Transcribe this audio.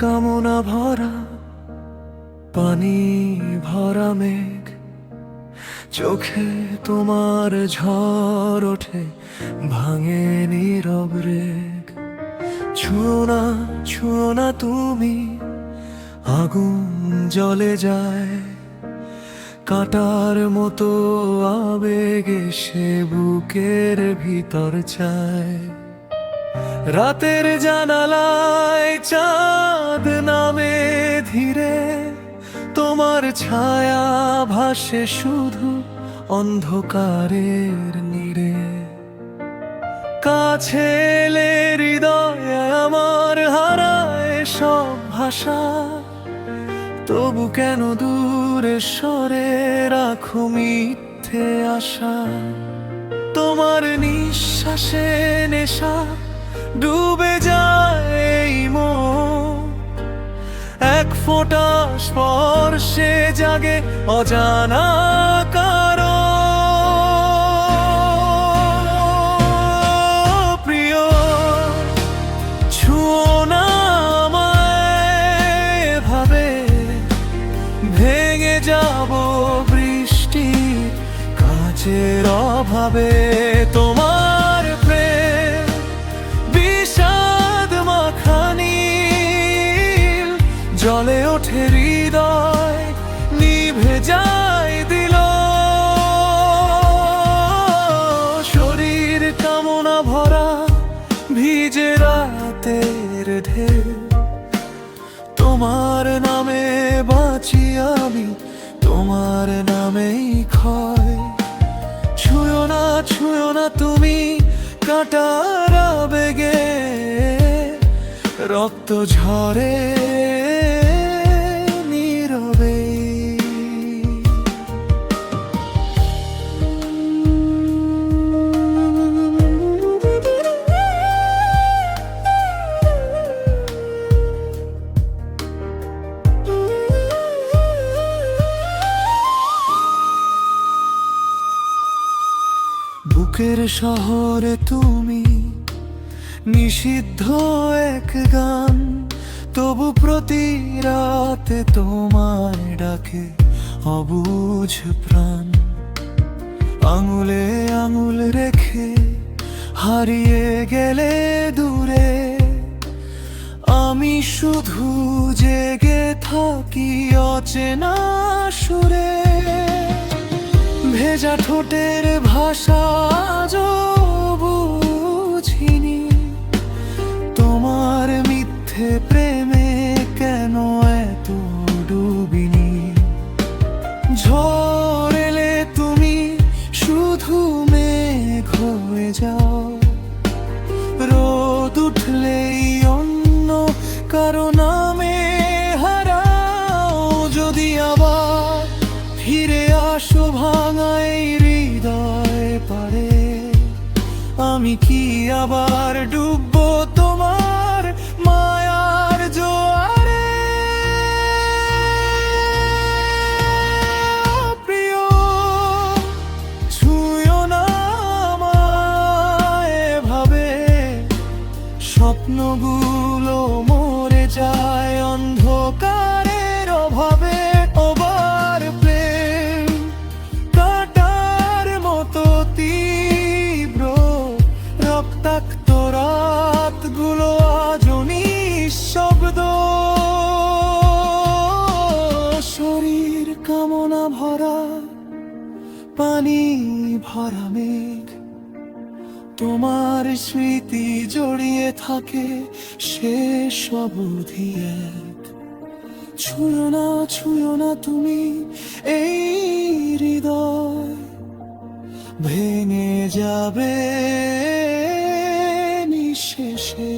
কামনা ভরা পানি ভরা মেঘ, চোখে তোমার ঝড় ওঠে, ভাঙে নীরব রেগ। ছুঁয়ো না তুমি, আগুন জ্বলে যায়, কাঁটার মতো আবেগে সে বুকের ভিতর চায়। রাতের জানালায় চাঁদ নামে ধীরে, তোমার ছায়া ভাসে শুধু অন্ধকারের নীড়ে। কাছে এলে হৃদয় আমার হারায় সব ভাষা, তবু কেন দূরে সরে রাখো মিথ্যে আশা। তোমার নিঃশ্বাসে নেশা ডুবে যায় এই মন, এক ফোঁটা স্পর্শে জাগে অজানা কারণ। প্রিয়, ছুঁয়ো না আমায় এভাবে, ভেঙে যাব বৃষ্টি কাচের অভাবে। তোমার প্রেম বিষাদ মাখানি, জ্বলে ওঠে হৃদয়, নিভে যায় দিল। শরীর কামনা ভরা ভিজে রাতের ঢেউ, তোমার নামে বাঁচি আমি, তোমার নামেই ক্ষয়। ছুঁয়ো না তুমি কাঁটার আবেগে, রক্ত ঝরে নীরবে। বুকের শহরে তুমি নিষিদ্ধ এক গান, তবু প্রতি রাতে তোমায় ডাকে অবুঝ প্রাণ। আঙুলে আঙুল রেখে হারিয়ে গেলে দূরে, আমি শুধু জেগে থাকি অচেনা সুরে। ভেজা ঠোঁটের ভাষা আজও বুঝিনি, তোমার মিথ্যে প্রেমে কেন এত ডুবিনি। ঝড় এলে তুমি শুধু মেঘ হয়ে যাও, রোদ উঠলেই অন্য কারো নামে হারাও। যদি আবার ফিরে আসো ভাঙাই হৃদয় পারে, আমি কি আবার ডুববো তোমার মায়ার জোয়ারে। প্রিয়, ছুঁয়ো না আমায় এভাবে, স্বপ্নগুলো মরে যায় অন্ধকারের অভাবে। ওবার প্রেম কাঁটার মতো তীব্র, রক্তাক্ত রাতগুলো আজও নিঃশব্দ। শরীর কামনা ভরা পানি ভরা মেঘ, তোমার স্মৃতি জড়িয়ে থাকে শেষ অবধি এক। ছুঁয়ো না তুমি এই হৃদয়, ভেঙে যাবে নিঃশেষে।